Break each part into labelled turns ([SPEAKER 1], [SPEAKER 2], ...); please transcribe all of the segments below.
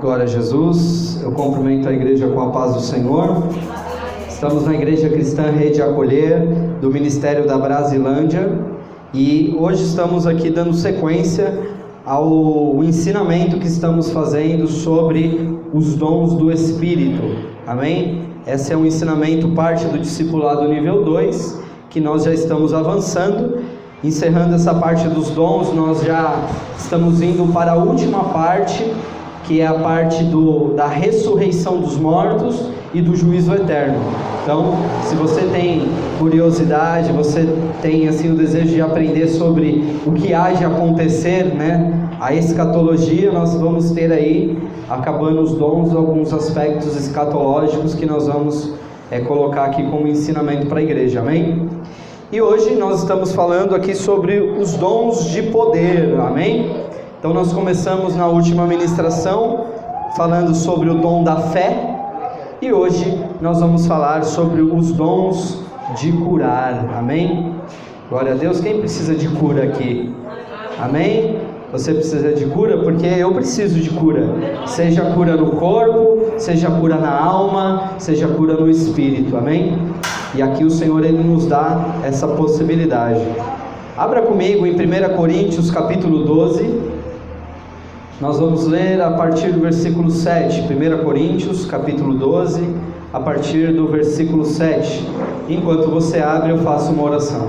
[SPEAKER 1] Glória a Jesus. Eu cumprimento a igreja com a paz do Senhor. Estamos na Igreja Cristã Rede Acolher, do Ministério da Brasilândia, e hoje estamos aqui dando sequência ao ensinamento que estamos fazendo sobre os dons do Espírito. Amém? Esse é um ensinamento, parte do discipulado nível 2, que nós já estamos avançando. Encerrando essa parte dos dons, nós já estamos indo para a última parte, que é a parte da ressurreição dos mortos e do juízo eterno. Então, se você tem curiosidade, você tem assim o desejo de aprender sobre o que há de acontecer, a escatologia, nós vamos ter aí, acabando os dons, alguns aspectos escatológicos que nós vamos colocar aqui como ensinamento para a igreja, amém? E hoje nós estamos falando aqui sobre os dons de poder, amém? Então nós começamos na última ministração falando sobre o dom da fé, e hoje nós vamos falar sobre os dons de curar, amém? Glória a Deus. Quem precisa de cura aqui? Amém? Você precisa de cura? Porque eu preciso de cura, seja cura no corpo, seja cura na alma, seja cura no espírito, amém? E aqui o Senhor, Ele nos dá essa possibilidade. Abra comigo em 1 Coríntios capítulo 12, nós vamos ler a partir do versículo 7, 1 Coríntios capítulo 12, a partir do versículo 7, enquanto você abre eu faço uma oração.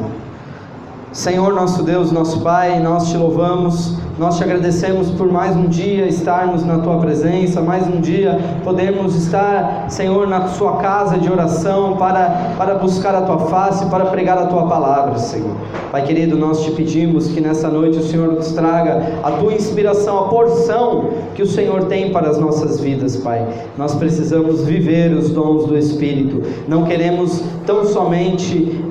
[SPEAKER 1] Senhor nosso Deus, nosso Pai, nós te louvamos, nós te agradecemos por mais um dia estarmos na Tua presença, mais um dia podermos estar, Senhor, na Sua casa de oração para buscar a Tua face, para pregar a Tua palavra, Senhor. Pai querido, nós te pedimos que nessa noite o Senhor nos traga a Tua inspiração, a porção que o Senhor tem para as nossas vidas, Pai. Nós precisamos viver os dons do Espírito, não queremos tão somente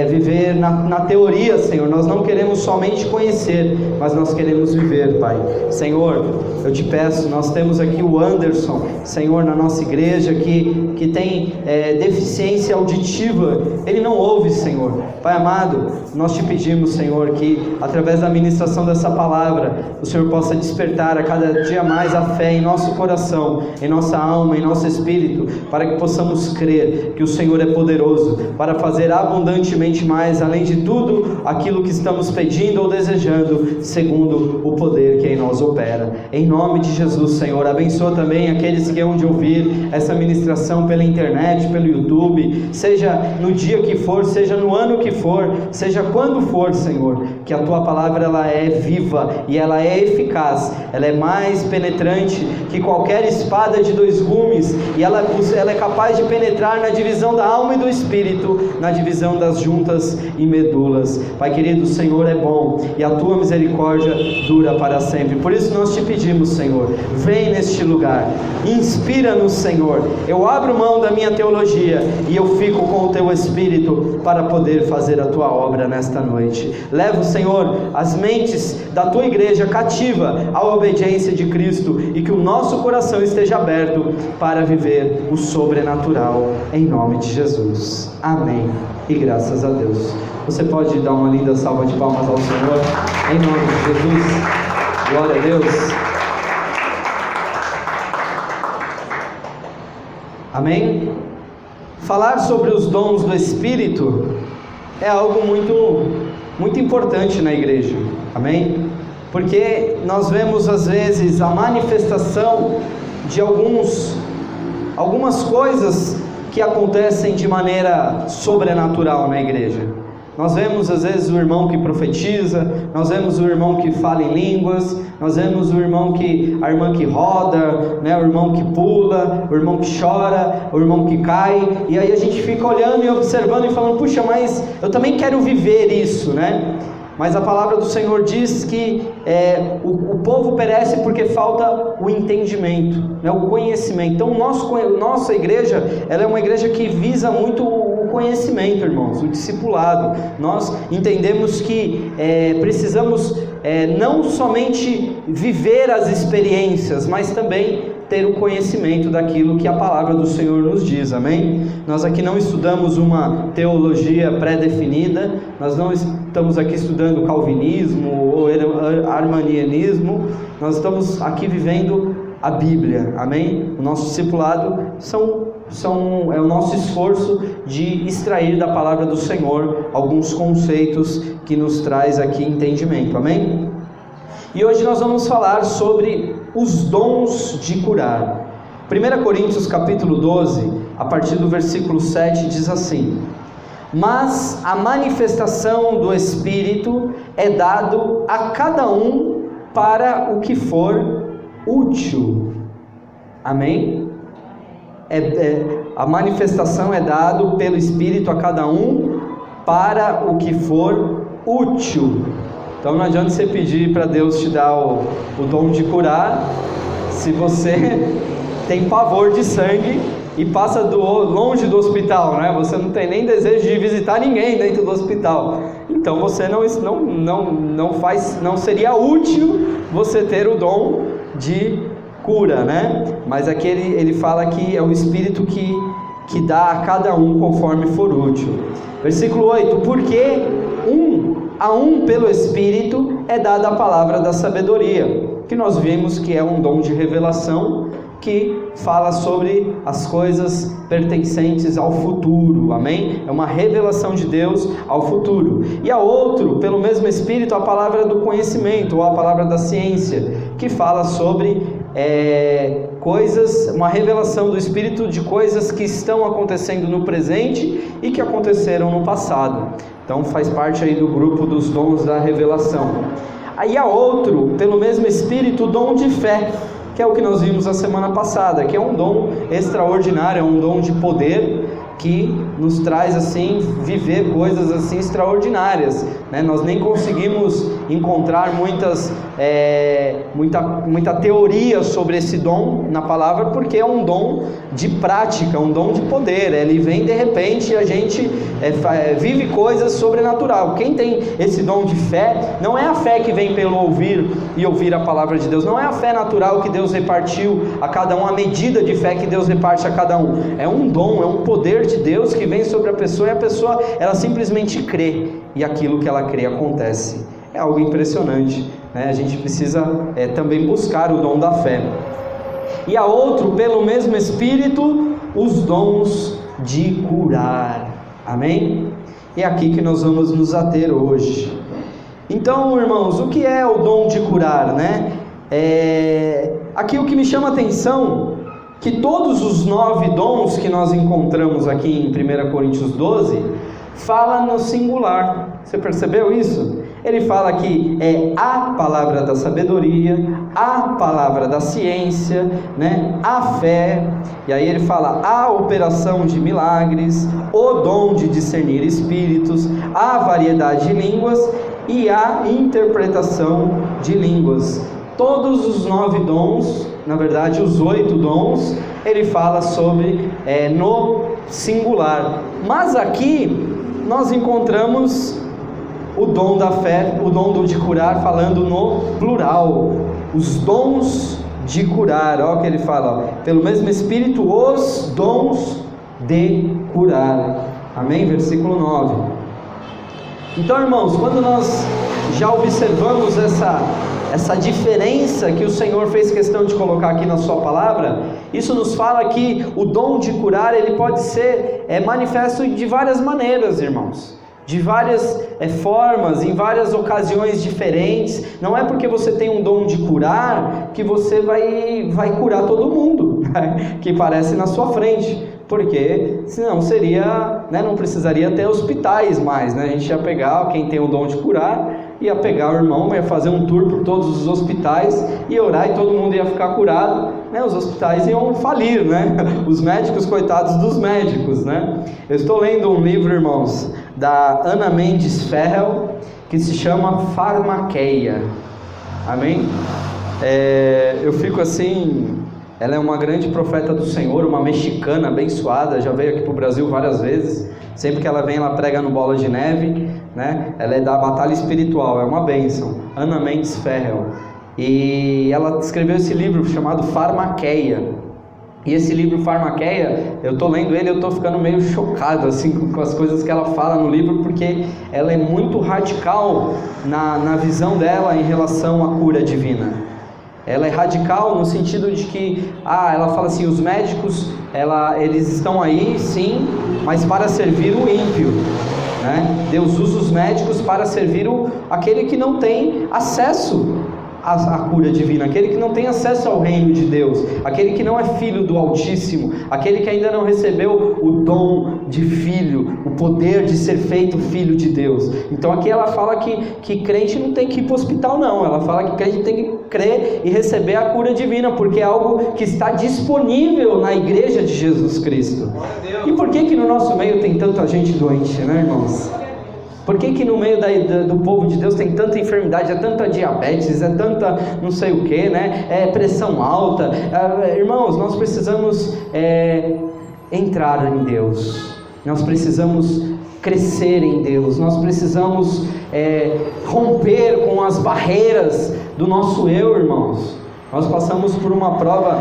[SPEAKER 1] viver na teoria, Senhor, nós não queremos somente conhecer, mas nós queremos viver, Pai. Senhor, eu te peço, nós temos aqui o Anderson, Senhor, na nossa igreja, que tem deficiência auditiva, ele não ouve, Senhor. Pai amado, nós te pedimos, Senhor, que através da ministração dessa palavra, o Senhor possa despertar a cada dia mais a fé em nosso coração, em nossa alma, em nosso espírito, para que possamos crer que o Senhor é poderoso para fazer abundantemente mais, além de tudo aquilo que estamos pedindo ou desejando, segundo o poder que em nós opera. Em nome de Jesus, Senhor, abençoa também aqueles que hão de ouvir essa ministração pela internet, pelo YouTube, seja no dia que for, seja no ano que for, seja quando for, Senhor, que a Tua palavra ela é viva e ela é eficaz, ela é mais penetrante que qualquer espada de dois gumes, e ela é capaz de penetrar na divisão da alma e do espírito, na divisão das juntas e medulas. Pai querido, o Senhor é bom e a Tua misericórdia dura para sempre. Por isso nós te pedimos, Senhor, vem neste lugar, inspira-nos, Senhor. Eu abro mão da minha teologia e eu fico com o Teu Espírito para poder fazer a Tua obra nesta noite. Leva, Senhor, as mentes da Tua igreja cativa à obediência de Cristo, e que o nosso coração esteja aberto para viver o sobrenatural, em nome de Jesus. Amém e graças a Deus. Você pode dar uma linda salva de palmas ao Senhor, em nome de Jesus. Glória a Deus. Amém? Falar sobre os dons do Espírito é algo muito importante na igreja, amém? Porque nós vemos às vezes a manifestação de algumas coisas que acontecem de maneira sobrenatural na igreja. Nós vemos às vezes o irmão que profetiza, nós vemos o irmão que fala em línguas, nós vemos a irmã que roda, o irmão que pula, o irmão que chora, o irmão que cai, e aí a gente fica olhando e observando e falando, puxa, mas eu também quero viver isso, Mas a palavra do Senhor diz que o povo perece porque falta o entendimento, o conhecimento. Então nossa igreja, ela é uma igreja que visa muito o conhecimento, irmãos, o discipulado. Nós entendemos que precisamos não somente viver as experiências, mas também ter o conhecimento daquilo que a palavra do Senhor nos diz, amém? Nós aqui não estudamos uma teologia pré-definida, nós não estamos aqui estudando calvinismo ou armanianismo, nós estamos aqui vivendo a Bíblia, amém? O nosso discipulado é o nosso esforço de extrair da palavra do Senhor alguns conceitos que nos traz aqui entendimento, amém? E hoje nós vamos falar sobre os dons de curar. 1 Coríntios capítulo 12, a partir do versículo 7, diz assim: mas a manifestação do Espírito é dado a cada um para o que for útil, amém? A manifestação é dado pelo Espírito a cada um para o que for útil. Então não adianta você pedir para Deus te dar o dom de curar, se você tem pavor de sangue e passa longe do hospital, né? Você não tem nem desejo de visitar ninguém dentro do hospital. Então você não seria útil você ter o dom de cura, né? Mas aqui ele fala que é o Espírito que dá a cada um conforme for útil. Versículo 8: porque a um pelo Espírito é dada a palavra da sabedoria, que nós vimos que é um dom de revelação, que fala sobre as coisas pertencentes ao futuro, amém? É uma revelação de Deus ao futuro. E a outro, pelo mesmo Espírito, a palavra do conhecimento, ou a palavra da ciência, que fala sobre uma revelação do Espírito de coisas que estão acontecendo no presente e que aconteceram no passado. Então faz parte aí do grupo dos dons da revelação. Aí há outro, pelo mesmo Espírito, o dom de fé, que é o que nós vimos a semana passada, que é um dom extraordinário, é um dom de poder que nos traz assim viver coisas assim extraordinárias, né? Nós nem conseguimos encontrar muita teoria sobre esse dom na palavra, porque é um dom de prática, um dom de poder. Ele vem de repente e a gente vive coisas sobrenaturais. Quem tem esse dom de fé, não é a fé que vem pelo ouvir e ouvir a palavra de Deus, não é a fé natural que Deus repartiu a cada um, a medida de fé que Deus reparte a cada um. É um dom, é um poder de Deus que vem sobre a pessoa, e a pessoa ela simplesmente crê, e aquilo que ela crê acontece. É algo impressionante, né? A gente precisa também buscar o dom da fé. E a outro, pelo mesmo Espírito, os dons de curar, amém? É aqui que nós vamos nos ater hoje. Então, irmãos, o que é o dom de curar, né? Aqui o que me chama a atenção, que todos os 9 dons que nós encontramos aqui em 1 Coríntios 12, fala no singular. Você percebeu isso? Ele fala que é a palavra da sabedoria, a palavra da ciência, né? A fé, e aí ele fala a operação de milagres, o dom de discernir espíritos, a variedade de línguas e a interpretação de línguas. Todos os 9 dons, na verdade os 8 dons, ele fala sobre no singular. Mas aqui nós encontramos o dom da fé, o dom de curar, falando no plural. Os dons de curar, olha o que ele fala, ó, pelo mesmo Espírito, os dons de curar. Amém? Versículo 9. Então, irmãos, quando nós já observamos essa diferença que o Senhor fez questão de colocar aqui na sua palavra, isso nos fala que o dom de curar, ele pode ser manifesto de várias maneiras, irmãos, de várias formas, em várias ocasiões diferentes. Não é porque você tem um dom de curar que você vai curar todo mundo, né, que aparece na sua frente, porque senão seria, né, não precisaria ter hospitais mais, né? A gente ia pegar quem tem o dom de curar, ia pegar o irmão, ia fazer um tour por todos os hospitais, ia orar e todo mundo ia ficar curado, né? Os hospitais iam falir, né? Os médicos, coitados dos médicos, né? Eu estou lendo um livro, irmãos, da Ana Mendes Ferrell, que se chama Farmaqueia, amém? Eu fico assim, ela é uma grande profeta do Senhor, uma mexicana abençoada, já veio aqui para o Brasil várias vezes. Sempre que ela vem, ela prega no Bola de Neve, né? Ela é da batalha espiritual, é uma bênção. Ana Mendes Ferrell. E ela escreveu esse livro chamado Farmaqueia. E esse livro Farmaqueia, eu estou lendo ele, eu estou ficando meio chocado assim, com as coisas que ela fala no livro, porque ela é muito radical na visão dela em relação à cura divina. Ela é radical no sentido de que, ela fala assim, os médicos, eles estão aí, sim, mas para servir o ímpio, né? Deus usa os médicos para servir aquele que não tem acesso à cura divina, aquele que não tem acesso ao reino de Deus, aquele que não é filho do Altíssimo, aquele que ainda não recebeu o dom de filho, o poder de ser feito filho de Deus. Então aqui ela fala que crente não tem que ir para o hospital não, ela fala que crente tem que crer e receber a cura divina, porque é algo que está disponível na igreja de Jesus Cristo. E por que no nosso meio tem tanta gente doente, né, irmãos? Por que no meio do povo de Deus tem tanta enfermidade, é tanta diabetes, é tanta não sei o que, né? É pressão alta. Irmãos, nós precisamos entrar em Deus, nós precisamos crescer em Deus, nós precisamos romper com as barreiras do nosso eu, irmãos. Nós passamos por uma prova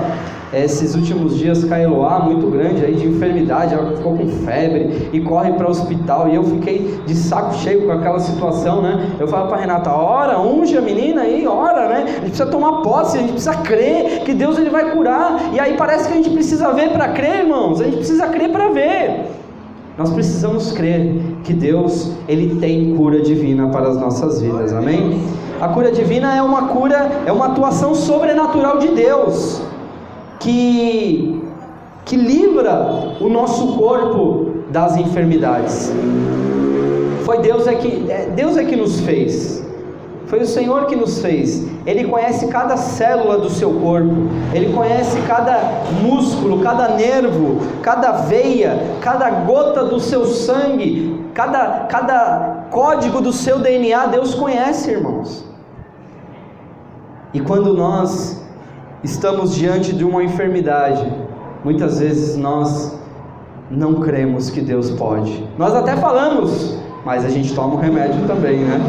[SPEAKER 1] esses últimos dias com a Eloá, muito grande aí de enfermidade, ela ficou com febre e corre para o hospital, e eu fiquei de saco cheio com aquela situação, né? Eu falava para Renata, ora, unge a menina aí, ora, né? A gente precisa tomar posse, a gente precisa crer que Deus ele vai curar, e aí parece que a gente precisa ver para crer, irmãos, a gente precisa crer para ver. Nós precisamos crer que Deus ele tem cura divina para as nossas vidas, amém? A cura divina é uma cura, é uma atuação sobrenatural de Deus, que livra o nosso corpo das enfermidades. Foi Deus que nos fez, foi o Senhor que nos fez. Ele conhece cada célula do seu corpo, Ele conhece cada músculo, cada nervo, cada veia, cada gota do seu sangue, cada código do seu DNA, Deus conhece, irmãos. E quando nós estamos diante de uma enfermidade, muitas vezes nós não cremos que Deus pode. Nós até falamos, mas a gente toma o remédio também, né?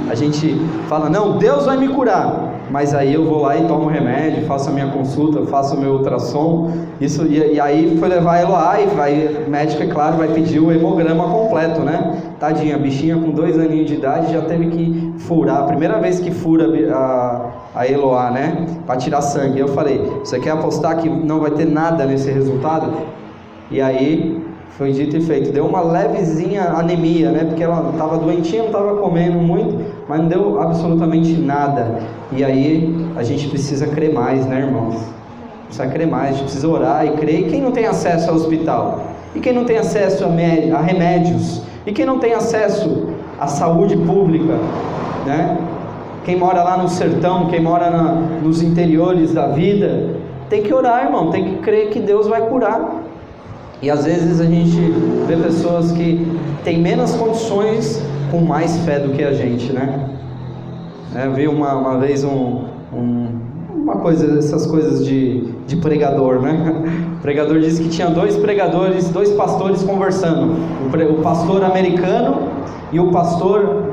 [SPEAKER 1] A gente fala, não, Deus vai me curar, mas aí eu vou lá e tomo o remédio, faço a minha consulta, faço o meu ultrassom, e aí foi levar a Eloá, e o médico, é claro, vai pedir o hemograma completo, né? Tadinha, a bichinha com 2 aninhos de idade já teve que furar, a primeira vez que fura a Eloá, né? Para tirar sangue. Eu falei, você quer apostar que não vai ter nada nesse resultado? E aí foi dito e feito, deu uma levezinha anemia, né? Porque ela estava doentinha, não estava comendo muito, mas não deu absolutamente nada. E aí a gente precisa crer mais, né, irmãos? Precisa crer mais, a gente precisa orar e crer. E quem não tem acesso ao hospital? E quem não tem acesso a remédios? E quem não tem acesso à saúde pública, né? Quem mora lá no sertão, quem mora nos interiores da vida, tem que orar, irmão, tem que crer que Deus vai curar. E às vezes a gente vê pessoas que têm menos condições com mais fé do que a gente, né? Eu vi uma vez uma coisa, essas coisas de pregador, né? O pregador disse que tinha 2 pastores conversando, o pastor americano e o pastor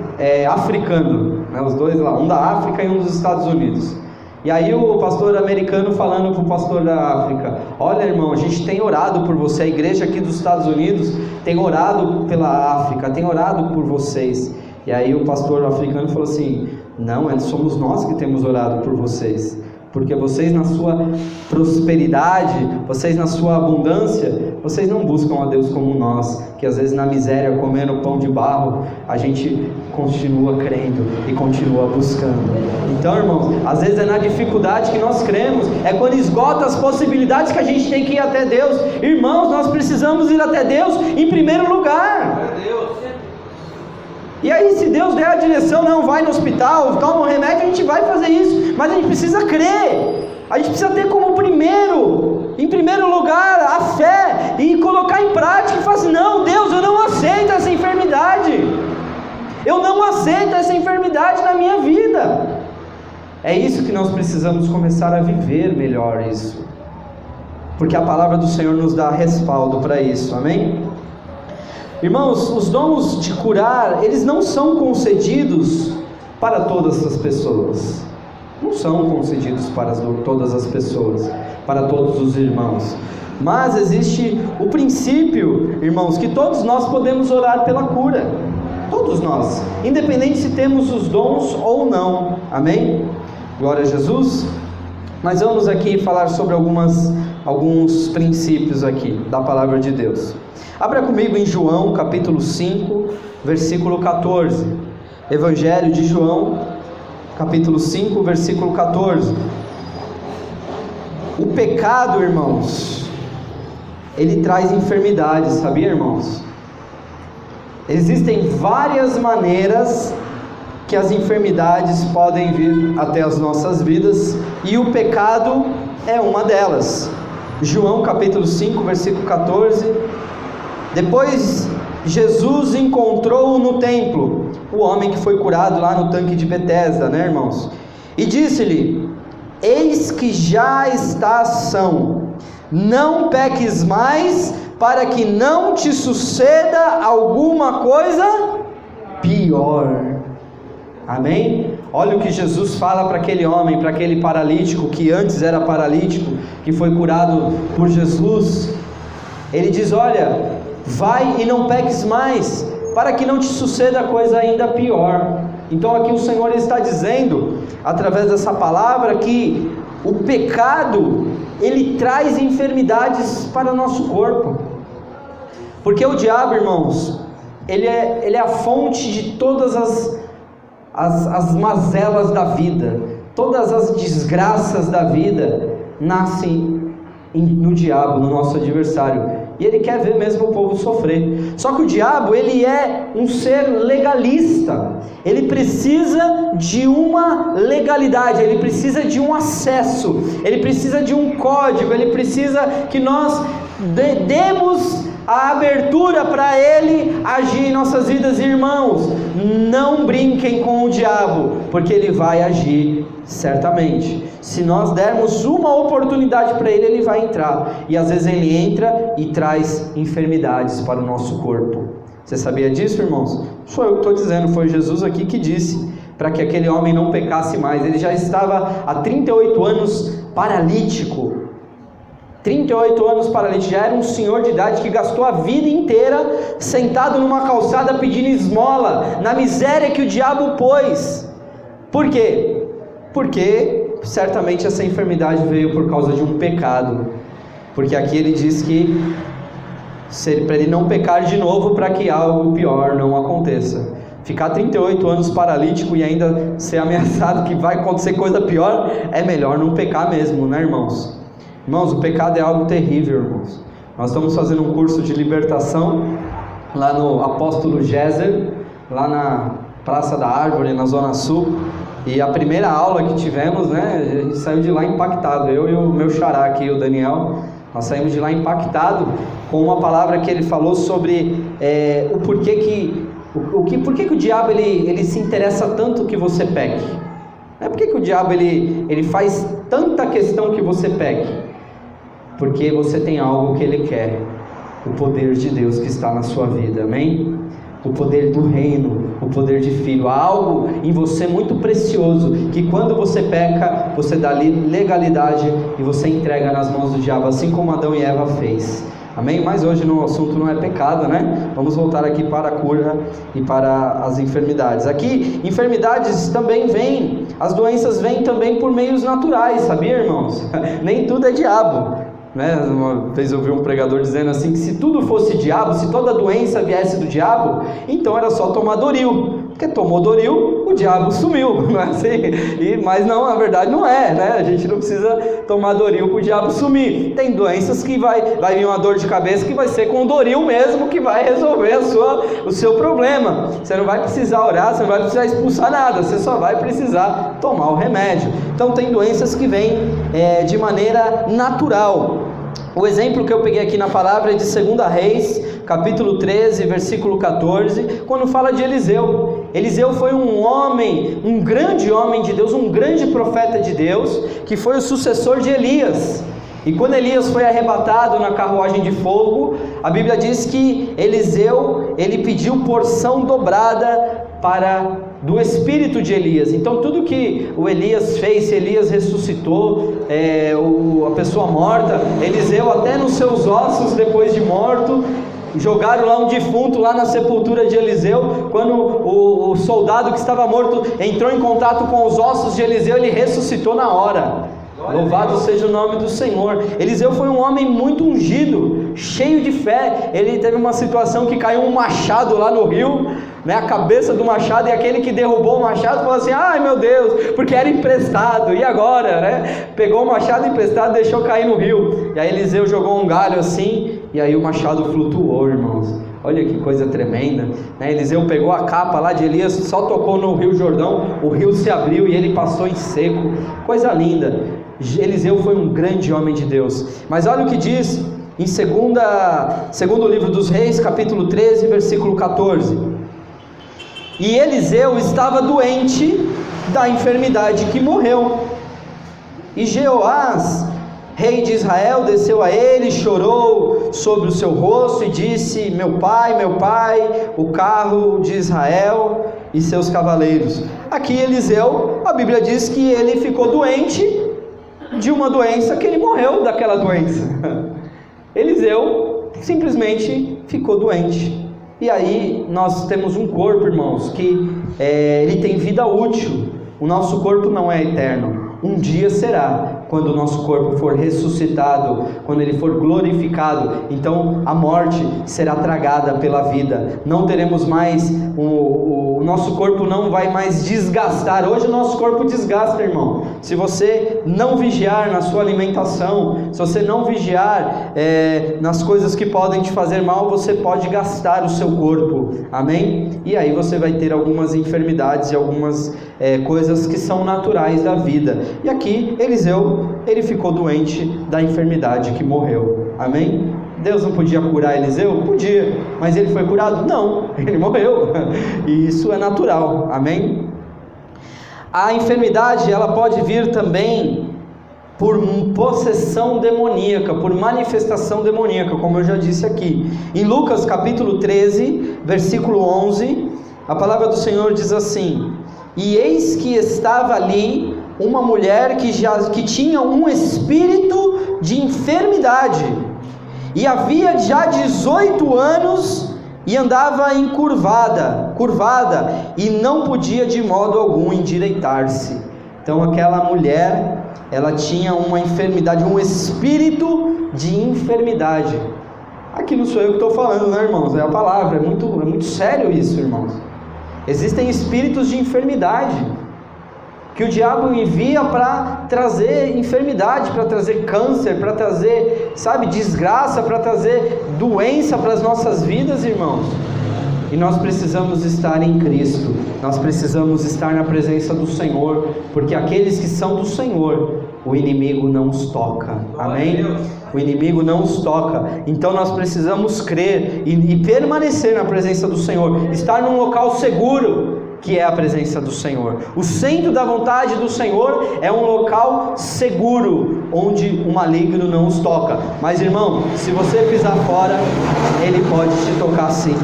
[SPEAKER 1] africano, né? Os dois lá, um da África e um dos Estados Unidos. E aí o pastor americano falando para o pastor da África, olha, irmão, a gente tem orado por você, a igreja aqui dos Estados Unidos tem orado pela África, tem orado por vocês. E aí o pastor africano falou assim, não, somos nós que temos orado por vocês, porque vocês na sua prosperidade, vocês na sua abundância, vocês não buscam a Deus como nós, que às vezes na miséria, comendo pão de barro, a gente continua crendo e continua buscando. Então, irmãos, às vezes é na dificuldade que nós cremos, é quando esgota as possibilidades que a gente tem que ir até Deus. Irmãos, nós precisamos ir até Deus em primeiro lugar. E aí, se Deus der a direção, não, vai no hospital, toma um remédio, a gente vai fazer isso, mas a gente precisa crer, a gente precisa ter como em primeiro lugar, a fé, e colocar em prática, e falar assim, não, Deus, eu não aceito essa enfermidade, eu não aceito essa enfermidade na minha vida. É isso que nós precisamos começar a viver melhor isso, porque a palavra do Senhor nos dá respaldo para isso, amém? Irmãos, os dons de curar, eles não são concedidos para todas as pessoas. Não são concedidos para todas as pessoas, para todos os irmãos. Mas existe o princípio, irmãos, que todos nós podemos orar pela cura. Todos nós, independente se temos os dons ou não. Amém? Glória a Jesus. Mas vamos aqui falar sobre alguns princípios aqui da palavra de Deus. Abra comigo em João capítulo 5, versículo 14. Evangelho de João, capítulo 5, versículo 14. O pecado, irmãos, ele traz enfermidades, sabia, irmãos? Existem várias maneiras que as enfermidades podem vir até as nossas vidas, e o pecado é uma delas. João capítulo 5, versículo 14. Depois Jesus encontrou no templo o homem que foi curado lá no tanque de Betesda, né, irmãos? E disse-lhe: eis que já estás são, não peques mais, para que não te suceda alguma coisa pior. Amém? Olha o que Jesus fala para aquele homem, para aquele paralítico, que antes era paralítico, que foi curado por Jesus. Ele diz: olha, vai e não peques mais, para que não te suceda coisa ainda pior. Então aqui o Senhor está dizendo, através dessa palavra, que o pecado, ele traz enfermidades para o nosso corpo. Porque o diabo, irmãos, ele é a fonte de todas as mazelas da vida, todas as desgraças da vida nascem no diabo, no nosso adversário, e ele quer ver mesmo o povo sofrer. Só que o diabo, ele é um ser legalista, ele precisa de uma legalidade, ele precisa de um acesso, ele precisa de um código, ele precisa que nós demos a abertura para ele agir em nossas vidas. Irmãos, não brinquem com o diabo, porque ele vai agir certamente. Se nós dermos uma oportunidade para ele, ele vai entrar, e às vezes ele entra e traz enfermidades para o nosso corpo. Você sabia disso, irmãos? Sou eu que estou dizendo, foi Jesus aqui que disse para que aquele homem não pecasse mais. Ele já estava há 38 anos paralítico. 38 anos paralítico, já era um senhor de idade que gastou a vida inteira sentado numa calçada pedindo esmola, na miséria que o diabo pôs. Por quê? Porque certamente essa enfermidade veio por causa de um pecado. Porque aqui ele diz que para ele não pecar de novo, para que algo pior não aconteça. Ficar 38 anos paralítico e ainda ser ameaçado que vai acontecer coisa pior, é melhor não pecar mesmo, né, irmãos? Irmãos, o pecado é algo terrível, irmãos. Nós estamos fazendo um curso de libertação lá no Apóstolo Géser, lá na Praça da Árvore, na Zona Sul. E a primeira aula que tivemos, né, a gente saiu de lá impactado. Eu e o meu xará aqui, o Daniel, nós saímos de lá impactado com uma palavra que ele falou sobre o porquê por que o diabo ele se interessa tanto que você peque. Por que o diabo ele faz tanta questão que você peque? Porque você tem algo que ele quer, o poder de Deus que está na sua vida, amém? O poder do reino, o poder de filho, há algo em você muito precioso, que quando você peca, você dá legalidade e você entrega nas mãos do diabo, assim como Adão e Eva fez, amém? Mas hoje o assunto não é pecado, né? Vamos voltar aqui para a cura e para as enfermidades. Aqui, enfermidades também vêm, as doenças vêm também por meios naturais, sabia, irmãos? Nem tudo é diabo. Uma vez eu vi um pregador dizendo assim, que se tudo fosse diabo, se toda doença viesse do diabo, então era só tomar Doril, porque tomou Doril, o diabo sumiu, não é assim? Mas não, na verdade não é, né? A gente não precisa tomar Doril para o diabo sumir. Tem doenças que vai vir uma dor de cabeça que vai ser com o Doril mesmo que vai resolver o seu problema. Você não vai precisar orar, você não vai precisar expulsar nada, você só vai precisar tomar o remédio. Então tem doenças que vêm de maneira natural. O exemplo que eu peguei aqui na palavra é de 2 Reis, capítulo 13, versículo 14, quando fala de Eliseu. Eliseu foi um grande homem de Deus, um grande profeta de Deus, que foi o sucessor de Elias. E quando Elias foi arrebatado na carruagem de fogo, a Bíblia diz que Eliseu, ele pediu porção dobrada do espírito de Elias. Então tudo que o Elias fez, se Elias ressuscitou a pessoa morta, Eliseu até nos seus ossos depois de morto, jogaram lá um defunto lá na sepultura de Eliseu. Quando o soldado que estava morto entrou em contato com os ossos de Eliseu, ele ressuscitou na hora. Louvado seja o nome do Senhor. Eliseu foi um homem muito ungido, cheio de fé. Ele teve uma situação que caiu um machado lá no rio, né, a cabeça do machado, e aquele que derrubou o machado falou assim: ai meu Deus, porque era emprestado, e agora, né? Pegou o machado emprestado e deixou cair no rio. E aí Eliseu jogou um galho assim, e aí o machado flutuou, irmãos. Olha que coisa tremenda, né? Eliseu pegou a capa lá de Elias, só tocou no rio Jordão, o rio se abriu e ele passou em seco. Coisa linda. Eliseu foi um grande homem de Deus. Mas olha o que diz em segundo livro dos Reis, capítulo 13, versículo 14. E Eliseu estava doente da enfermidade que morreu. E Jeoás, rei de Israel, desceu a ele, chorou sobre o seu rosto e disse: meu pai, o carro de Israel e seus cavaleiros. Aqui Eliseu, a Bíblia diz que ele ficou doente de uma doença, que ele morreu daquela doença. Eliseu simplesmente ficou doente. E aí nós temos um corpo, irmãos, que ele tem vida útil. O nosso corpo não é eterno. Um dia será, quando o nosso corpo for ressuscitado, quando ele for glorificado, então a morte será tragada pela vida. Não teremos mais, o nosso corpo não vai mais desgastar. Hoje o nosso corpo desgasta, irmão. Se você não vigiar na sua alimentação, se você não vigiar nas coisas que podem te fazer mal, você pode gastar o seu corpo, amém? E aí você vai ter algumas enfermidades e algumas coisas que são naturais da vida. E aqui Eliseu, ele ficou doente da enfermidade que morreu, amém? Deus não podia curar Eliseu? Podia, mas ele foi curado? Não, ele morreu, e isso é natural, amém? A enfermidade, ela pode vir também por possessão demoníaca, por manifestação demoníaca, como eu já disse aqui. Em Lucas capítulo 13, versículo 11, a palavra do Senhor diz assim: e eis que estava ali uma mulher que tinha um espírito de enfermidade, e havia já 18 anos, e andava encurvada, e não podia de modo algum endireitar-se. Então aquela mulher, ela tinha uma enfermidade, um espírito de enfermidade. Aqui não sou eu que estou falando, né, irmãos? É a palavra, é muito sério isso, irmãos. Existem espíritos de enfermidade que o diabo envia para trazer enfermidade, para trazer câncer, para trazer, desgraça, para trazer doença para as nossas vidas, irmãos. E nós precisamos estar em Cristo, nós precisamos estar na presença do Senhor, porque aqueles que são do Senhor, o inimigo não os toca, amém? O inimigo não os toca. Então nós precisamos crer e permanecer na presença do Senhor, estar num local seguro, que é a presença do Senhor. O centro da vontade do Senhor é um local seguro, onde o maligno não os toca. Mas irmão, se você pisar fora, ele pode te tocar sim.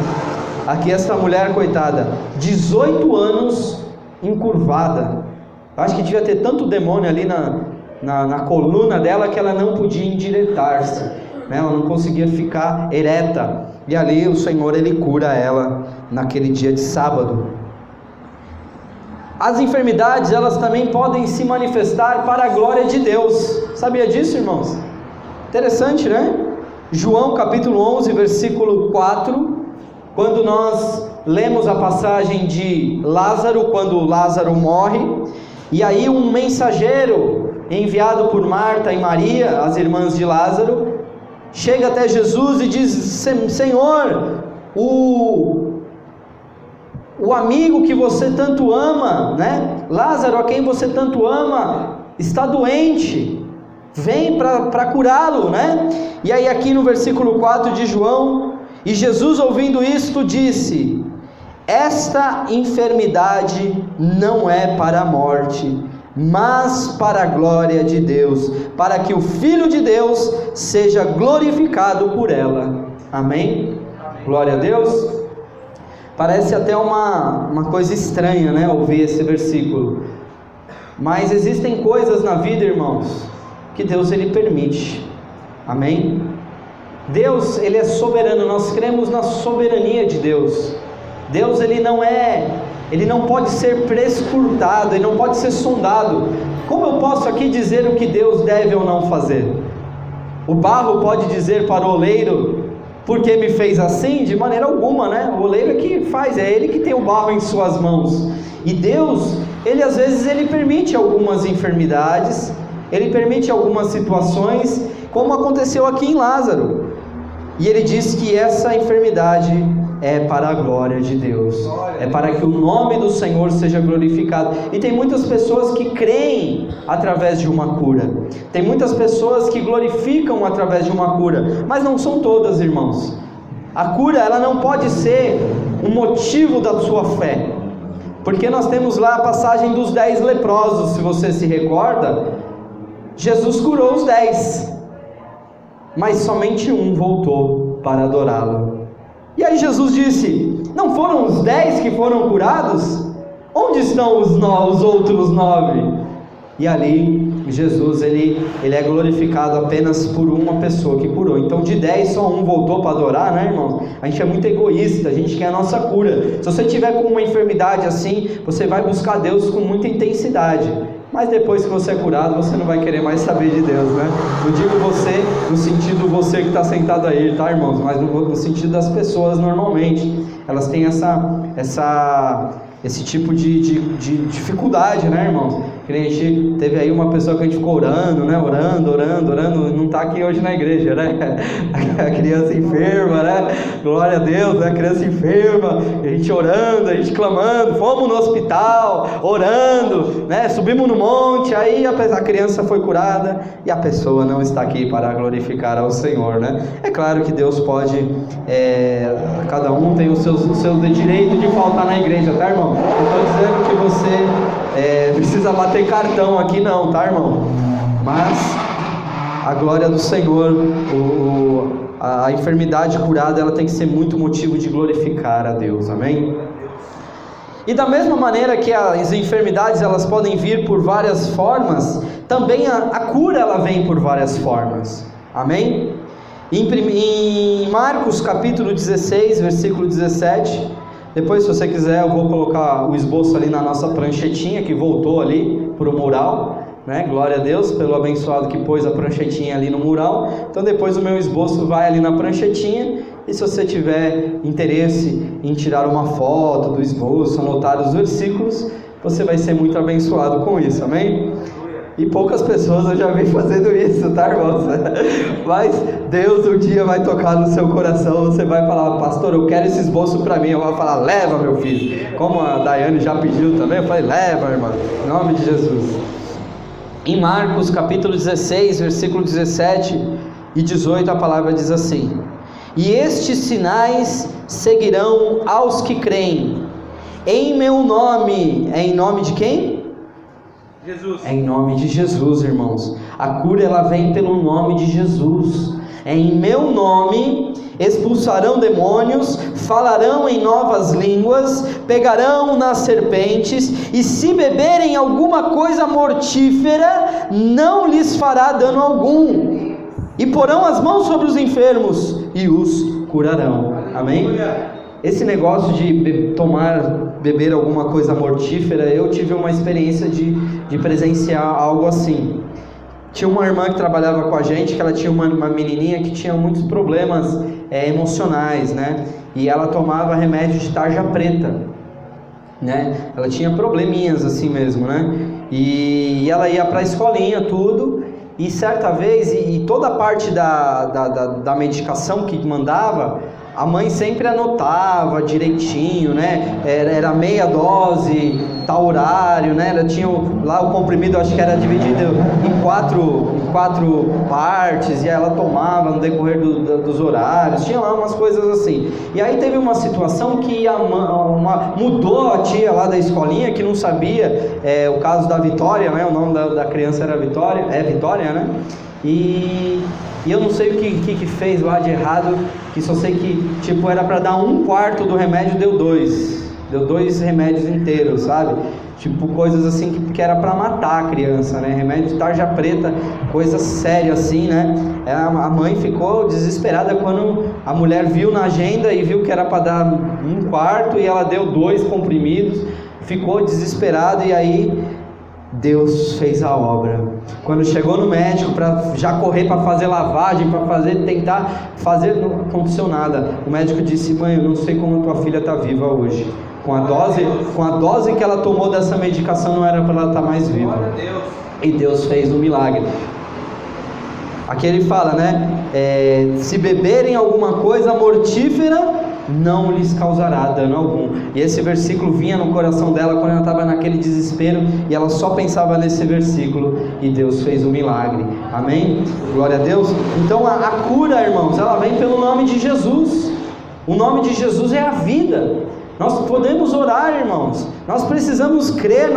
[SPEAKER 1] Aqui esta mulher, coitada, 18 anos encurvada. Acho que devia ter tanto demônio ali na coluna dela que ela não podia endireitar-se, né? Ela não conseguia ficar ereta. E ali o Senhor, ele cura ela naquele dia de sábado. As enfermidades, elas também podem se manifestar para a glória de Deus. Sabia disso, irmãos? Interessante, né? João capítulo 11, versículo 4, quando nós lemos a passagem de Lázaro, quando Lázaro morre, e aí um mensageiro enviado por Marta e Maria, as irmãs de Lázaro, chega até Jesus e diz: Senhor, o amigo que você tanto ama, né? Lázaro, a quem você tanto ama, está doente, vem para curá-lo, né? E aí aqui no versículo 4 de João, e Jesus, ouvindo isto, disse: esta enfermidade não é para a morte, mas para a glória de Deus, para que o Filho de Deus seja glorificado por ela. Amém? Glória a Deus. Parece até uma coisa estranha, né, ouvir esse versículo. Mas existem coisas na vida, irmãos, que Deus, ele permite. Amém? Deus, ele é soberano. Nós cremos na soberania de Deus. Deus, ele não é ele não pode ser prescrutado, ele não pode ser sondado. Como eu posso aqui dizer o que Deus deve ou não fazer? O barro pode dizer para o oleiro, por que me fez assim? De maneira alguma, né? O oleiro é que faz, é ele que tem o barro em suas mãos. E Deus, ele às vezes ele permite algumas enfermidades, ele permite algumas situações, como aconteceu aqui em Lázaro. E ele diz que essa enfermidade é para a glória de Deus, é para que o nome do Senhor seja glorificado. E tem muitas pessoas que creem através de uma cura, tem muitas pessoas que glorificam através de uma cura, mas não são todas, irmãos. A cura, ela não pode ser um motivo da sua fé, porque nós temos lá a passagem dos 10 leprosos, se você se recorda. Jesus curou os 10, mas somente um voltou para adorá-lo. E aí Jesus disse, não foram os 10 que foram curados? Onde estão os outros 9? E ali Jesus ele é glorificado apenas por uma pessoa que curou. Então de 10 só um voltou para adorar, né, irmão? A gente é muito egoísta, a gente quer a nossa cura. Se você tiver com uma enfermidade assim, você vai buscar Deus com muita intensidade, mas depois que você é curado, você não vai querer mais saber de Deus, né? Não digo você no sentido você que está sentado aí, tá, irmãos? Mas no sentido das pessoas normalmente. Elas têm esse tipo de dificuldade, né, irmãos? Que a gente teve aí uma pessoa que a gente ficou orando, né? Orando, não está aqui hoje na igreja, né? A criança enferma, né? Glória a Deus, né? A criança enferma, a gente orando, a gente clamando, fomos no hospital, orando, né? Subimos no monte, aí a criança foi curada e a pessoa não está aqui para glorificar ao Senhor, né? É claro que Deus pode, cada um tem o seu direito de faltar na igreja, tá, irmão? Não estou dizendo que você precisa bater cartão aqui não, tá, irmão? Mas a glória do Senhor, a enfermidade curada, ela tem que ser muito motivo de glorificar a Deus, amém? E da mesma maneira que as enfermidades elas podem vir por várias formas, também a cura ela vem por várias formas, amém? Em Marcos capítulo 16, versículo 17, depois, se você quiser, eu vou colocar o esboço ali na nossa pranchetinha, que voltou ali para o mural, né? Glória a Deus pelo abençoado que pôs a pranchetinha ali no mural. Então depois o meu esboço vai ali na pranchetinha, e se você tiver interesse em tirar uma foto do esboço, anotar os versículos, você vai ser muito abençoado com isso, amém? E poucas pessoas eu já vi fazendo isso, tá, irmãos? Mas Deus um dia vai tocar no seu coração, você vai falar, pastor, eu quero esse esboço para mim. Eu vou falar, leva, meu filho. Como a Daiane já pediu também, eu falei, leva, irmão, em nome de Jesus. Em Marcos capítulo 16, versículo 17 e 18, a palavra diz assim: e estes sinais seguirão aos que creem, em meu nome. É em nome de quem? Jesus. É em nome de Jesus, irmãos. A cura ela vem pelo nome de Jesus. É em meu nome expulsarão demônios, falarão em novas línguas, pegarão nas serpentes, e se beberem alguma coisa mortífera, não lhes fará dano algum, e porão as mãos sobre os enfermos e os curarão. Amém? Esse negócio de beber alguma coisa mortífera, eu tive uma experiência de presenciar algo assim. Tinha uma irmã que trabalhava com a gente, que ela tinha uma menininha que tinha muitos problemas emocionais, né? E ela tomava remédio de tarja preta, né? Ela tinha probleminhas assim mesmo, né? E ela ia para a escolinha, tudo. E certa vez, e toda a parte da medicação que mandava, a mãe sempre anotava direitinho, né? Era meia dose, tal horário, né? Ela tinha lá o comprimido, acho que era dividido em quatro partes, e ela tomava no decorrer dos horários, tinha lá umas coisas assim. E aí teve uma situação que mudou a tia lá da escolinha, que não sabia, o caso da Vitória, né? O nome da criança era Vitória, Vitória, né? E eu não sei o que fez lá de errado, que só sei que tipo era para dar 1/4 do remédio, deu 2 remédios inteiros, sabe? tipo coisas assim que era para matar a criança, né? Remédio de tarja preta, coisa séria assim, né? A mãe ficou desesperada quando a mulher viu na agenda e viu que era para dar 1/4 e ela deu 2 comprimidos, ficou desesperada e aí Deus fez a obra. Quando chegou no médico para já correr para fazer lavagem, para tentar fazer, não aconteceu nada. O médico disse: mãe, eu não sei como a tua filha está viva hoje. Com a dose que ela tomou dessa medicação, não era para ela estar mais viva. E Deus fez um milagre. Aqui ele fala, né? Se beberem alguma coisa mortífera, não lhes causará dano algum. E esse versículo vinha no coração dela quando ela estava naquele desespero, e ela só pensava nesse versículo, e Deus fez um milagre. Amém? Glória a Deus. Então a cura, irmãos, ela vem pelo nome de Jesus. O nome de Jesus é a vida. Nós podemos orar, irmãos. Nós precisamos crer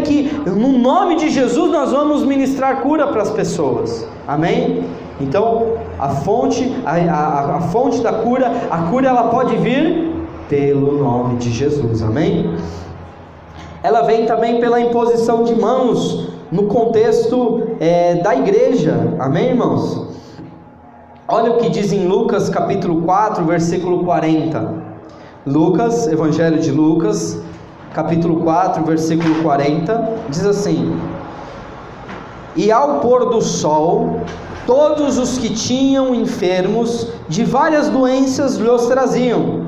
[SPEAKER 1] que no nome de Jesus nós vamos ministrar cura para as pessoas. Amém? Então, a fonte da cura, a cura ela pode vir pelo nome de Jesus. Amém? Ela vem também pela imposição de mãos no contexto da igreja. Amém, irmãos? Olha o que diz em Lucas capítulo 4, versículo 40. Lucas, Evangelho de Lucas, capítulo 4, versículo 40, diz assim: e ao pôr do sol, todos os que tinham enfermos de várias doenças lhes traziam,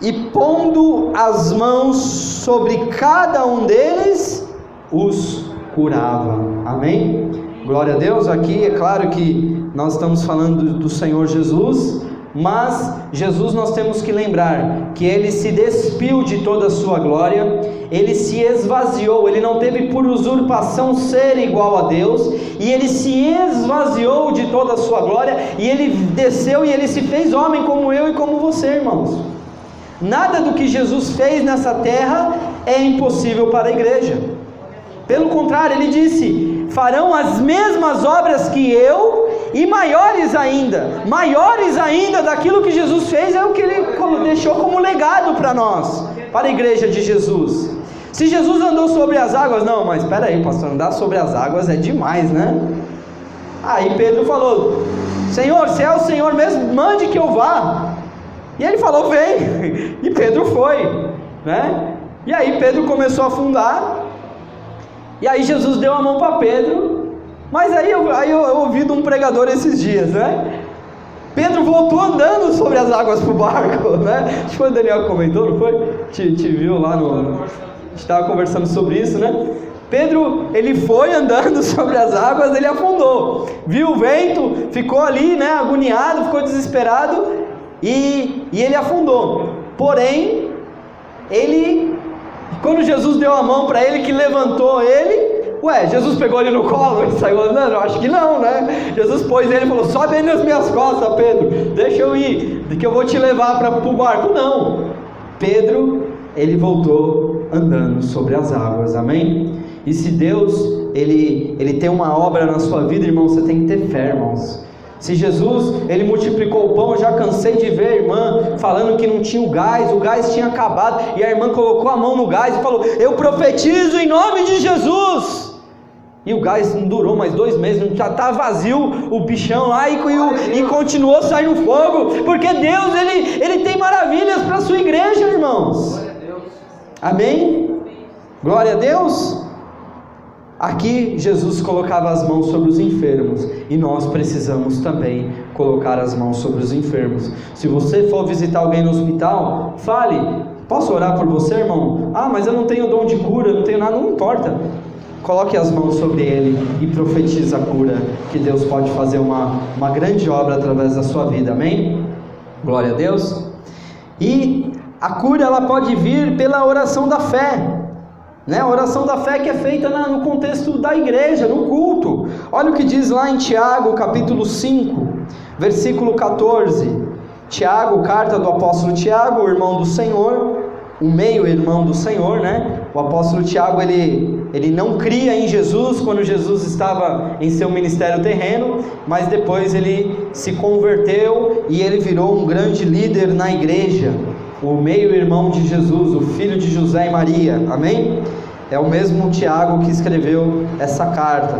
[SPEAKER 1] e pondo as mãos sobre cada um deles, os curava. Amém? Glória a Deus. Aqui é claro que nós estamos falando do Senhor Jesus, mas Jesus, nós temos que lembrar que Ele se despiu de toda a sua glória, Ele se esvaziou, Ele não teve por usurpação ser igual a Deus, e Ele se esvaziou de toda a sua glória, e Ele desceu e Ele se fez homem como eu e como você, irmãos. Nada do que Jesus fez nessa terra é impossível para a igreja. Pelo contrário, Ele disse: farão as mesmas obras que eu, e maiores ainda daquilo que Jesus fez. É o que Ele deixou como legado para nós, para a igreja de Jesus. Se Jesus andou sobre as águas, não, mas espera aí, pastor, andar sobre as águas é demais, né? Aí Pedro falou: Senhor, se é o Senhor mesmo, mande que eu vá. E Ele falou: vem. E Pedro foi, né? E aí Pedro começou a afundar, e aí Jesus deu a mão para Pedro. Mas aí eu ouvi de um pregador esses dias, né? Pedro voltou andando sobre as águas para o barco, né? Acho que foi o Daniel que comentou, não foi? Te viu lá no... A gente estava conversando sobre isso, né? Pedro, ele foi andando sobre as águas, ele afundou. Viu o vento, ficou ali, né? Agoniado, ficou desesperado, e ele afundou. Porém, quando Jesus deu a mão para ele, que levantou ele... Jesus pegou ele no colo e saiu andando? Eu acho que não, né? Jesus pôs ele e falou: sobe aí nas minhas costas, Pedro, deixa eu ir, que eu vou te levar para o barco. Não, Pedro, ele voltou andando sobre as águas. Amém? E se Deus, ele tem uma obra na sua vida, irmão, você tem que ter fé, irmãos. Se Jesus, ele multiplicou o pão, eu já cansei de ver a irmã falando que não tinha o gás tinha acabado, e a irmã colocou a mão no gás e falou: eu profetizo em nome de Jesus. E o gás não durou mais 2 meses, já está vazio o bichão lá, e continuou saindo fogo, porque Deus, ele tem maravilhas para a sua igreja, irmãos. Glória a Deus. Amém? Glória a Deus. Aqui Jesus colocava as mãos sobre os enfermos, e nós precisamos também colocar as mãos sobre os enfermos. Se você for visitar alguém no hospital, fale: posso orar por você, irmão? Mas eu não tenho dom de cura, não tenho nada. Não importa, coloque as mãos sobre ele e profetize a cura, que Deus pode fazer uma grande obra através da sua vida. Amém? Glória a Deus. E a cura, ela pode vir pela oração da fé, né? A oração da fé que é feita no contexto da igreja, no culto. Olha o que diz lá em Tiago, capítulo 5, versículo 14. Tiago, carta do apóstolo Tiago, o irmão do Senhor, o meio-irmão do Senhor, né? O apóstolo Tiago, ele não cria em Jesus quando Jesus estava em seu ministério terreno, mas depois ele se converteu e ele virou um grande líder na igreja. o meio-irmão de Jesus, o filho de José e Maria, amém? É o mesmo Tiago que escreveu essa carta.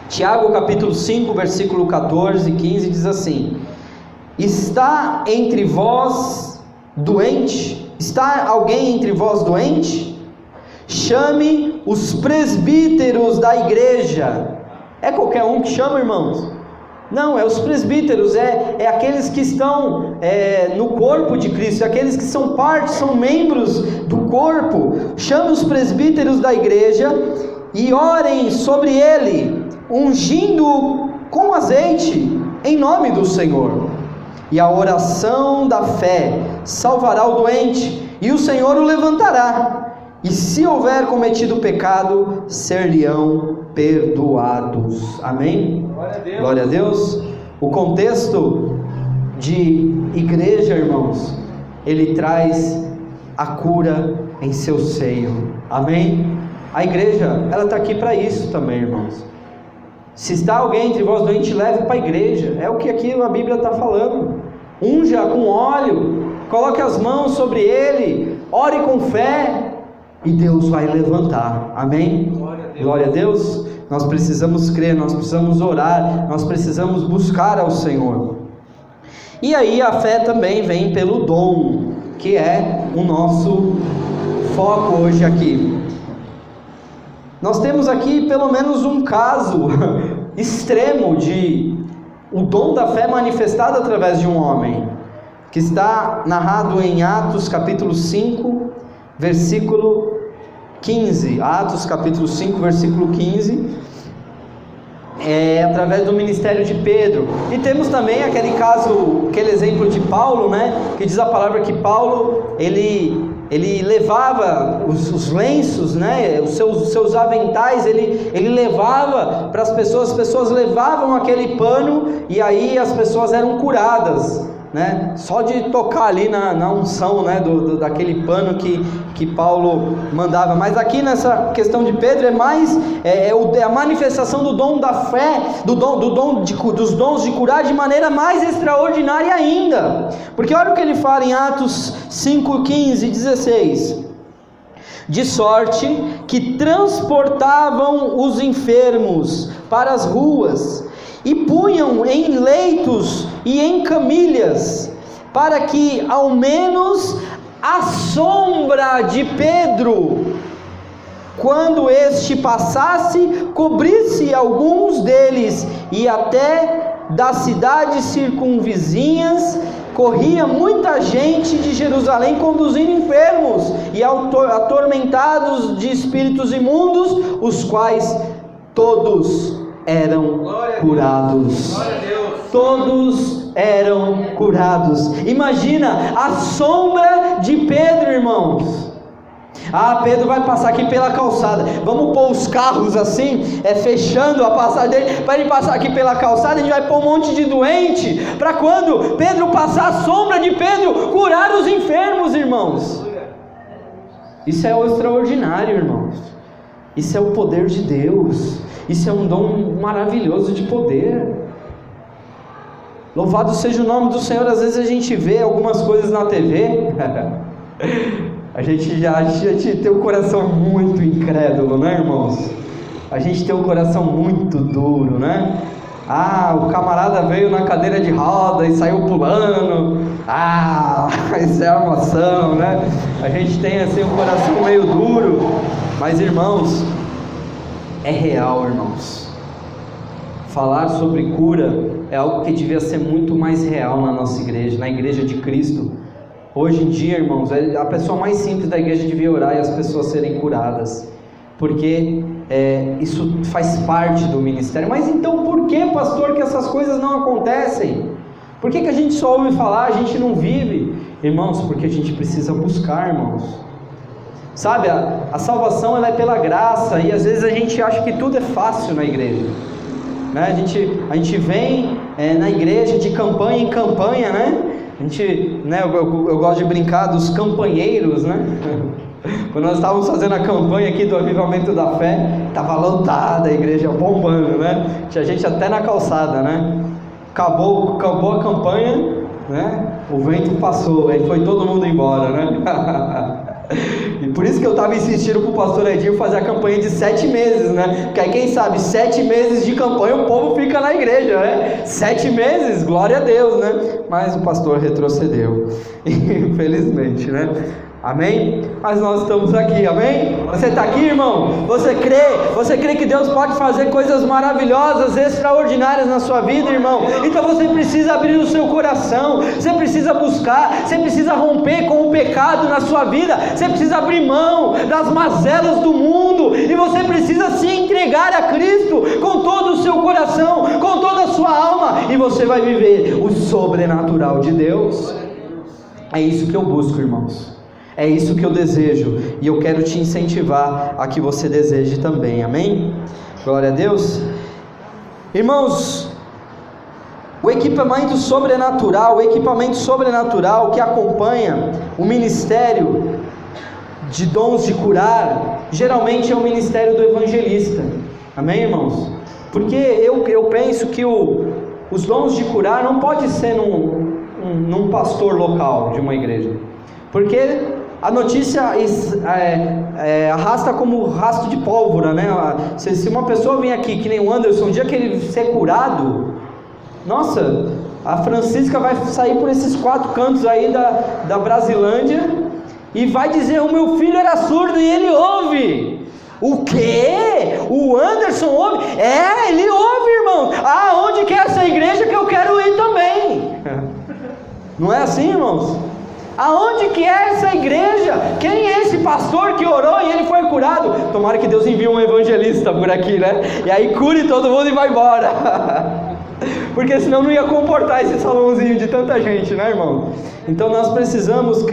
[SPEAKER 1] Tiago capítulo 5, versículo 14 e 15 diz assim: está entre vós doente? Está alguém entre vós doente? Chame os presbíteros da igreja. É qualquer um que chama, irmãos? Não, é os presbíteros, é aqueles que estão no corpo de Cristo, aqueles que são parte, são membros do corpo. Chame os presbíteros da igreja e orem sobre ele, ungindo com azeite, em nome do Senhor. E a oração da fé salvará o doente, e o Senhor o levantará. E se houver cometido pecado, ser-lhe-ão perdoados. Amém?
[SPEAKER 2] Glória a Deus.
[SPEAKER 1] Glória a Deus. O contexto de igreja, irmãos, ele traz a cura em seu seio. Amém? A igreja, ela está aqui para isso também, irmãos. Se está alguém entre vós doente, leve para a igreja. É o que aqui a Bíblia está falando. Unja com óleo, coloque as mãos sobre ele, ore com fé, e Deus vai levantar. Amém? Glória a Deus. Nós precisamos crer, nós precisamos orar, nós precisamos buscar ao Senhor. E aí a fé também vem pelo dom, que é o nosso foco hoje aqui. Nós temos aqui pelo menos um caso extremo de o dom da fé manifestado através de um homem, que está narrado em Atos capítulo 5, versículo 15, Atos capítulo 5, versículo 15, através do ministério de Pedro. E temos também aquele caso, aquele exemplo de Paulo, né, que diz a palavra que Paulo, ele levava os lenços, né, os seus aventais, ele levava para as pessoas levavam aquele pano, e aí as pessoas eram curadas, né? Só de tocar ali na unção, né, daquele pano que Paulo mandava. Mas aqui nessa questão de Pedro é mais a manifestação do dom da fé, dos dons de curar de maneira mais extraordinária ainda, porque olha o que ele fala em Atos 5, 15 e 16: de sorte que transportavam os enfermos para as ruas e punham em leitos e em camilhas, para que ao menos a sombra de Pedro, quando este passasse, cobrisse alguns deles. E até das cidades circunvizinhas corria muita gente de Jerusalém conduzindo enfermos e atormentados de espíritos imundos, os quais todos eram curados. Todos eram curados. Imagina a sombra de Pedro, irmãos. Pedro vai passar aqui pela calçada. Vamos pôr os carros assim, fechando a passagem dele, para ele passar aqui pela calçada. A gente vai pôr um monte de doente, para quando Pedro passar, a sombra de Pedro curar os enfermos, irmãos. Isso é o extraordinário, irmãos. Isso é o poder de Deus. Isso é um dom maravilhoso de poder. Louvado seja o nome do Senhor. Às vezes a gente vê algumas coisas na TV, a gente tem um coração muito incrédulo, né, irmãos? A gente tem um coração muito duro, né? O camarada veio na cadeira de roda e saiu pulando. Isso é armação, né? A gente tem assim um coração meio duro. Mas, irmãos, é real, irmãos. Falar sobre cura é algo que devia ser muito mais real na nossa igreja, na igreja de Cristo. Hoje em dia, irmãos, a pessoa mais simples da igreja devia orar e as pessoas serem curadas, porque isso faz parte do ministério. Mas então por que, pastor, que essas coisas não acontecem? Por que a gente só ouve falar, a gente não vive? Irmãos, porque a gente precisa buscar, irmãos. Sabe, a salvação ela é pela graça, e às vezes a gente acha que tudo é fácil na igreja, né? A gente vem na igreja de campanha em campanha, né? Eu gosto de brincar dos campanheiros, né? Quando nós estávamos fazendo a campanha aqui do Avivamento da Fé, estava lotada a igreja, bombando, né? Tinha gente até na calçada, né? Acabou a campanha, né? O vento passou, aí foi todo mundo embora, né? E por isso que eu estava insistindo para o pastor Edinho fazer a campanha de 7 meses, né? Porque aí quem sabe, 7 meses de campanha o povo fica na igreja, né? 7 meses, glória a Deus, né? Mas o pastor retrocedeu, infelizmente, né? Amém? Mas nós estamos aqui, amém? Você está aqui, irmão? Você crê que Deus pode fazer coisas maravilhosas, extraordinárias na sua vida, irmão? Então você precisa abrir o seu coração, você precisa buscar, você precisa romper com o pecado na sua vida, você precisa abrir mão das mazelas do mundo, e você precisa se entregar a Cristo com todo o seu coração, com toda a sua alma, e você vai viver o sobrenatural de Deus. É isso que eu busco, irmãos. É isso que eu desejo, e eu quero te incentivar a que você deseje também, amém? Glória a Deus. Irmãos, o equipamento sobrenatural que acompanha o ministério de dons de curar, geralmente é o ministério do evangelista, amém, irmãos? Porque eu penso que os dons de curar não pode ser num pastor local de uma igreja, porque a notícia arrasta como rastro de pólvora, né? Se uma pessoa vem aqui, que nem o Anderson, um dia que ele ser curado, nossa, a Francisca vai sair por esses 4 cantos aí da Brasilândia e vai dizer: o meu filho era surdo e ele ouve. O quê? O Anderson ouve? Ele ouve, irmão. Onde que é essa igreja que eu quero ir também? Não é assim, irmãos? Aonde que é essa igreja? Quem é esse pastor que orou e ele foi curado? Tomara que Deus envie um evangelista por aqui, né? E aí cure todo mundo e vai embora. Porque senão não ia comportar esse salãozinho de tanta gente, né, irmão? Então nós precisamos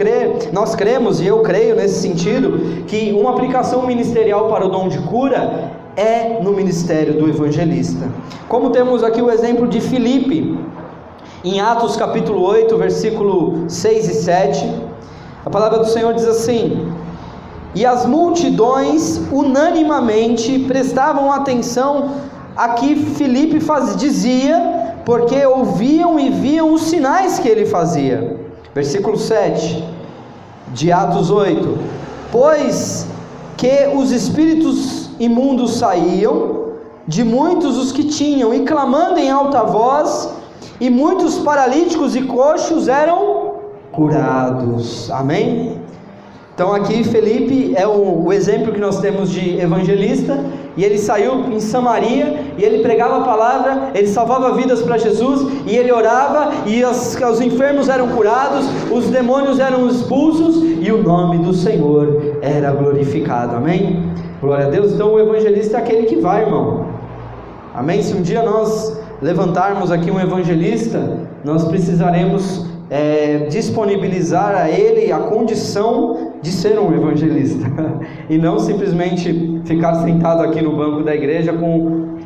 [SPEAKER 1] nós cremos, e eu creio nesse sentido, que uma aplicação ministerial para o dom de cura é no ministério do evangelista. Como temos aqui o exemplo de Filipe, em Atos capítulo 8, versículo 6 e 7, a palavra do Senhor diz assim: e as multidões unanimamente prestavam atenção a que Filipe dizia, porque ouviam e viam os sinais que ele fazia. Versículo 7 de Atos 8: pois que os espíritos imundos saíam de muitos os que tinham, e clamando em alta voz, e muitos paralíticos e coxos eram curados. Amém? Então aqui Felipe é o exemplo que nós temos de evangelista, e ele saiu em Samaria, e ele pregava a palavra, ele salvava vidas para Jesus, e ele orava, e os enfermos eram curados, os demônios eram expulsos, e o nome do Senhor era glorificado. Amém? Glória a Deus. Então o evangelista é aquele que vai, irmão. Amém? Se um dia nós levantarmos aqui um evangelista, nós precisaremos disponibilizar a ele a condição de ser um evangelista, e não simplesmente ficar sentado aqui no banco da igreja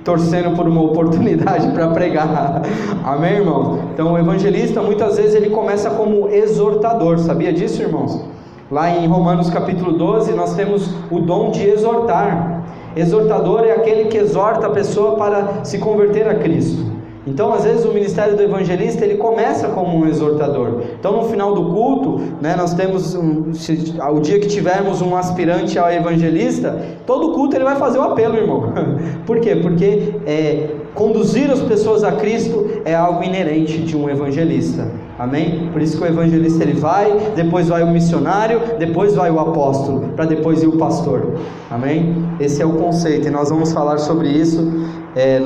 [SPEAKER 1] torcendo por uma oportunidade para pregar. Amém, irmãos? Então o evangelista muitas vezes ele começa como exortador. Sabia disso, irmãos? Lá em Romanos capítulo 12 nós temos o dom de exortar. Exortador é aquele que exorta a pessoa para se converter a Cristo. Então, às vezes, o ministério do evangelista, ele começa como um exortador. Então, no final do culto, né, nós temos, o dia que tivermos um aspirante ao evangelista, todo culto ele vai fazer o apelo, irmão. Por quê? Porque conduzir as pessoas a Cristo é algo inerente de um evangelista. Amém? Por isso que o evangelista ele vai, depois vai o missionário, depois vai o apóstolo, para depois ir o pastor. Amém? Esse é o conceito, e nós vamos falar sobre isso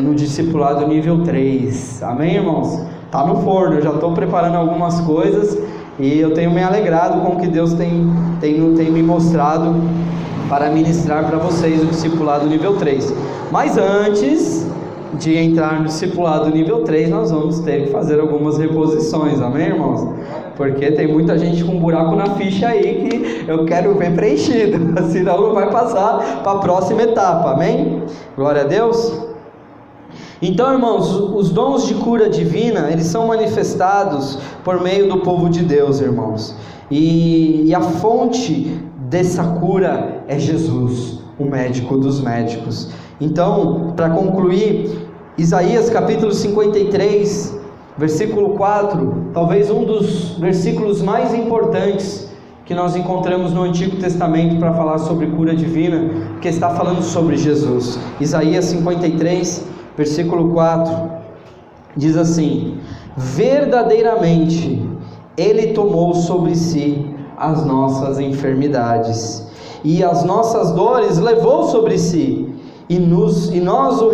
[SPEAKER 1] no discipulado nível 3. Amém, irmãos? Está no forno, eu já estou preparando algumas coisas, e eu tenho me alegrado com o que Deus tem me mostrado para ministrar para vocês o discipulado nível 3. Mas antes de entrar no discipulado nível 3, nós vamos ter que fazer algumas reposições, amém, irmãos? Porque tem muita gente com buraco na ficha aí que eu quero ver preenchido, senão não vai passar para a próxima etapa, amém? Glória a Deus. Então, irmãos, os dons de cura divina, eles são manifestados por meio do povo de Deus, irmãos, e a fonte dessa cura é Jesus, o médico dos médicos. Então, para concluir, Isaías capítulo 53, Versículo 4, talvez um dos versículos mais importantes que nós encontramos no Antigo Testamento para falar sobre cura divina, que está falando sobre Jesus. Isaías 53, versículo 4, diz assim: verdadeiramente Ele tomou sobre si as nossas enfermidades, e as nossas dores levou sobre si, e nós o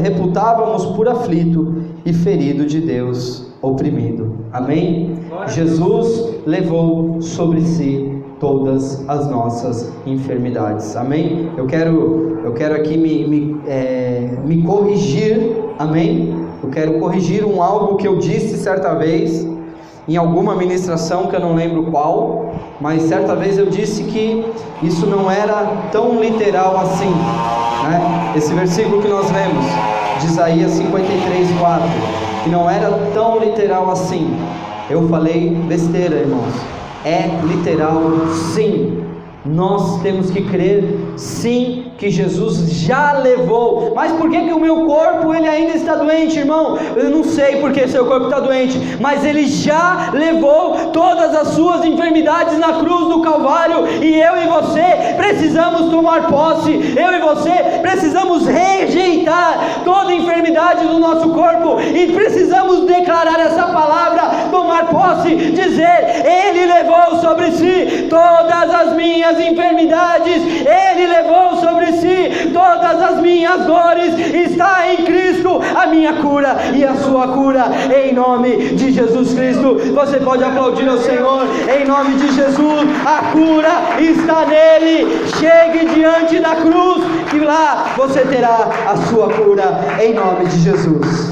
[SPEAKER 1] reputávamos por aflito e ferido de Deus, oprimido. Amém? Jesus levou sobre si todas as nossas enfermidades. Amém? Eu quero aqui me corrigir. Amém? Eu quero corrigir algo que eu disse certa vez em alguma ministração, que eu não lembro qual, mas certa vez eu disse que isso não era tão literal assim, né? Esse versículo que nós lemos de Isaías 53, 4, que não era tão literal assim. Eu falei besteira, irmãos. É literal, sim. Nós temos que crer, sim, que Jesus já levou. Mas por que o meu corpo ele ainda está doente, irmão? Eu não sei porque seu corpo está doente, mas Ele já levou todas as suas enfermidades na cruz do Calvário, e eu e você precisamos tomar posse. Eu e você precisamos rejeitar toda enfermidade do nosso corpo, e precisamos declarar essa palavra, tomar posse, dizer: Ele levou sobre si todas as minhas enfermidades, Ele levou sobre si todas as minhas dores, está em Cristo a minha cura e a sua cura, em nome de Jesus Cristo. Você pode aplaudir ao Senhor, em nome de Jesus. A cura está nele. Chegue diante da cruz, que lá você terá a sua cura, em nome de Jesus.